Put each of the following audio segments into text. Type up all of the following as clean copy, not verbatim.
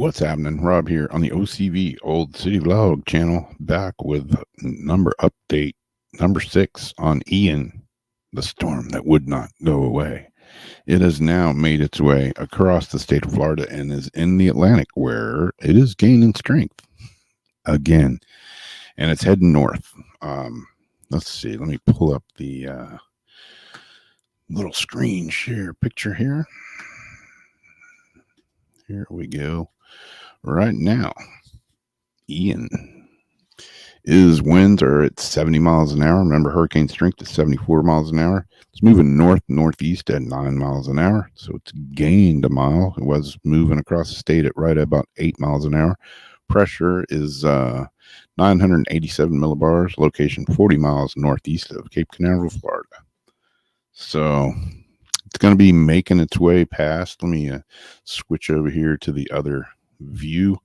What's happening? Rob here on the OCV Old City Vlog channel, back with number update number 6 on Ian, the storm that would not go away. It has now made its way across the state of Florida and is in the Atlantic, where it is gaining strength again, and it's heading north. Let's see. Let me pull up the little screen share picture here. Here we go. Right now, Ian is winds are at 70 miles an hour. Remember, hurricane strength is 74 miles an hour. It's moving northeast at 9 miles an hour, so it's gained a mile. It was moving across the state at right about 8 miles an hour. Pressure is 987 millibars. Location 40 miles northeast of Cape Canaveral, Florida. So it's going to be making its way past. Let me switch over here to the other view,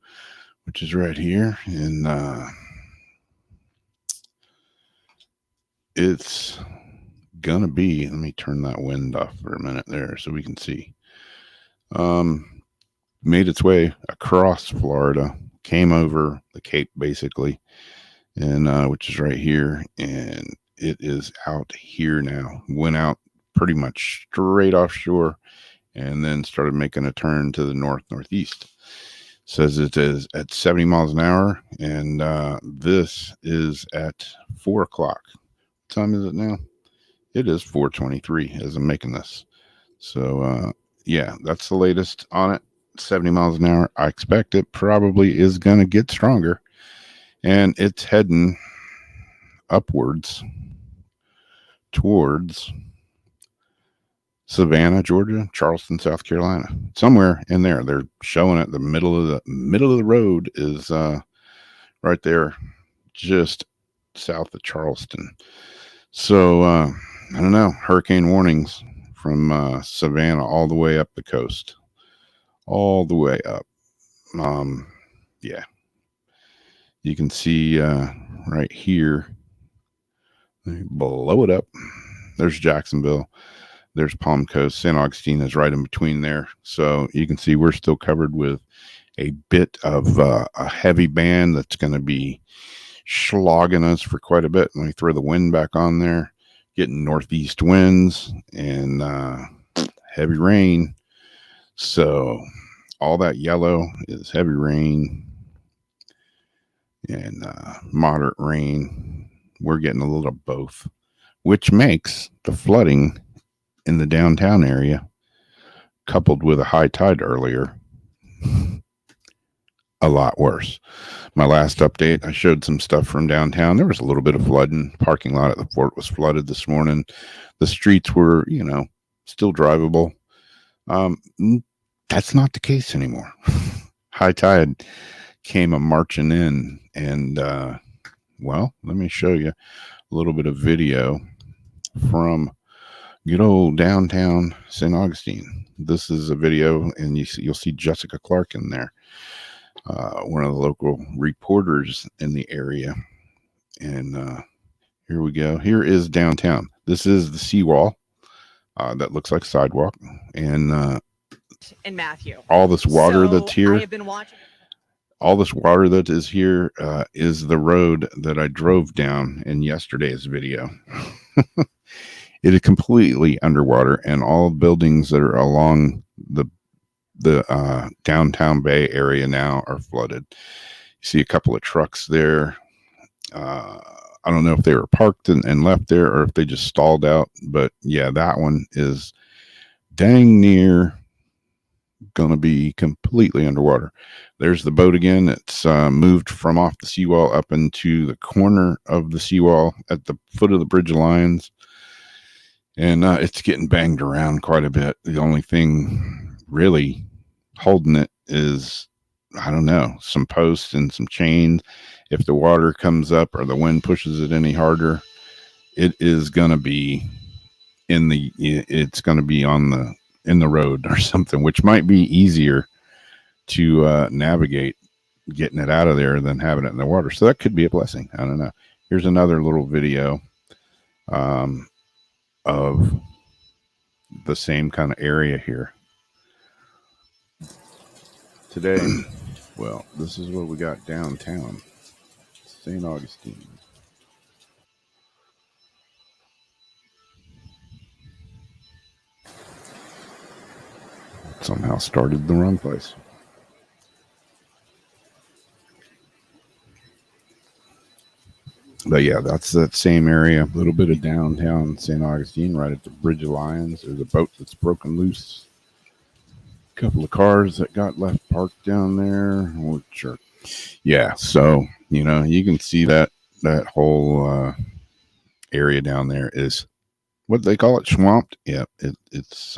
which is right here, and it's gonna be, let me turn that wind off for a minute there so we can see. Made its way across Florida, came over the Cape basically, and which is right here, and it is out here now. Went out pretty much straight offshore and then started making a turn to the northeast. Says it is at 70 miles an hour, and this is at 4 o'clock. What time is it now? It is 4:23 as I'm making this. So, yeah, that's the latest on it. 70 miles an hour. I expect it probably is going to get stronger, and it's heading upwards towards Savannah, Georgia, Charleston, South Carolina, somewhere in there. They're showing it. The middle of the road is right there, just south of Charleston. So I don't know. Hurricane warnings from Savannah all the way up the coast, all the way up. Yeah, you can see right here. Blow it up. There's Jacksonville. There's Palm Coast. St. Augustine is right in between there. So you can see we're still covered with a bit of a heavy band that's going to be slogging us for quite a bit. Let me throw the wind back on there. Getting northeast winds and heavy rain. So all that yellow is heavy rain and moderate rain. We're getting a little of both, which makes the flooding in the downtown area, coupled with a high tide earlier, a lot worse. My last update, I showed some stuff from downtown. There was a little bit of flooding. Parking lot at the port was flooded this morning. The streets were, still drivable. That's not the case anymore. High tide came a marching in, and well, let me show you a little bit of video from good old downtown St. Augustine. This is a video, and you'll see Jessica Clark in there, one of the local reporters in the area. And here we go. Here is downtown. This is the seawall that looks like a sidewalk, and Matthew. All this water that's here. I have been watching. All this water that is here is the road that I drove down in yesterday's video. It is completely underwater, and all buildings that are along the downtown Bay area now are flooded. You see a couple of trucks there. I don't know if they were parked and left there or if they just stalled out, but yeah, that one is dang near going to be completely underwater. There's the boat again. It's moved from off the seawall up into the corner of the seawall at the foot of the Bridge of Lions. And it's getting banged around quite a bit. The only thing really holding it is, I don't know, some posts and some chains. If the water comes up or the wind pushes it any harder, it is going to be in the road or something, which might be easier to navigate getting it out of there than having it in the water. So that could be a blessing. I don't know. Here's another little video of the same kind of area here. Today Well, this is what we got downtown, St. Augustine. Somehow started the wrong place. But yeah, that's that same area. A little bit of downtown St. Augustine, right at the Bridge of Lions. There's a boat that's broken loose. A couple of cars that got left parked down there, which are yeah. So you can see that whole area down there is what they call it, swamped. Yeah, it's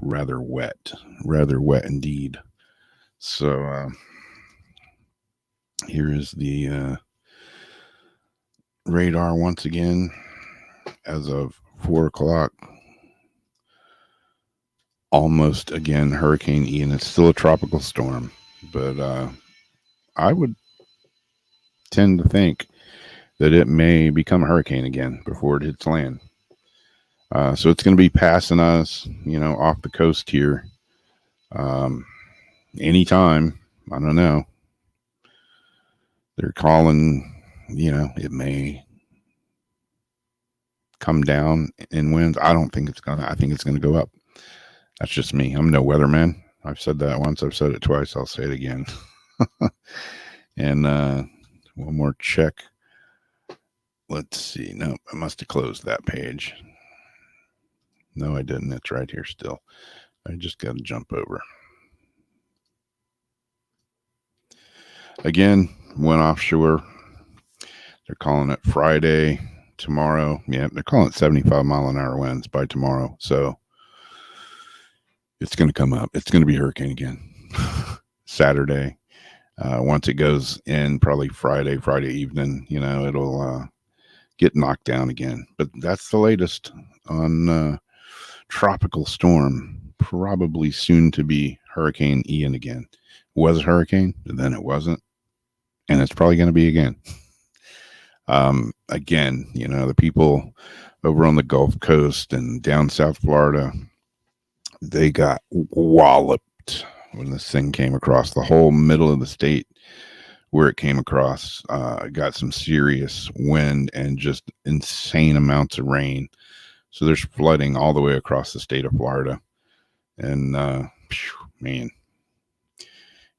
rather wet indeed. So here is the radar once again as of 4 o'clock. Almost again Hurricane Ian. It's still a tropical storm, but I would tend to think that it may become a hurricane again before it hits land. So it's going to be passing us, off the coast here um, anytime. I don't know. They're calling, it may come down in winds. I don't think it's gonna. I think it's gonna go up. That's just me. I'm no weatherman. I've said that once. I've said it twice. I'll say it again. And one more check. Let's see. No, I must have closed that page. No, I didn't. It's right here still. I just got to jump over. Again, went offshore. They're calling it Friday tomorrow. Yeah, they're calling it 75-mile-an-hour winds by tomorrow. So it's going to come up. It's going to be hurricane again. Saturday. Once it goes in, probably Friday evening, it'll get knocked down again. But that's the latest on tropical storm. Probably soon to be Hurricane Ian again. Was a hurricane, and then it wasn't, and it's probably going to be again. Again, the people over on the Gulf Coast and down South Florida, they got walloped when this thing came across the whole middle of the state where it came across. Got some serious wind and just insane amounts of rain. So there's flooding all the way across the state of Florida. And man,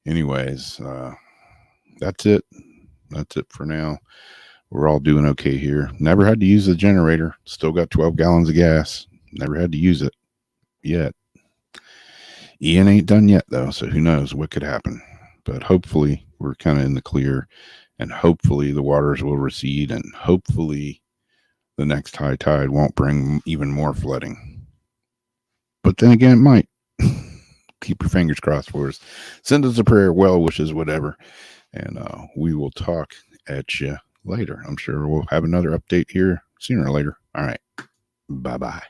anyways, that's it. That's it for now. We're all doing okay here. Never had to use the generator. Still got 12 gallons of gas. Never had to use it yet. Ian ain't done yet, though, so who knows what could happen. But hopefully, we're kind of in the clear, and hopefully, the waters will recede, and hopefully, the next high tide won't bring even more flooding. But then again, it might. Keep your fingers crossed for us. Send us a prayer, well wishes, whatever. And we will talk at you later. I'm sure we'll have another update here sooner or later. All right. Bye bye.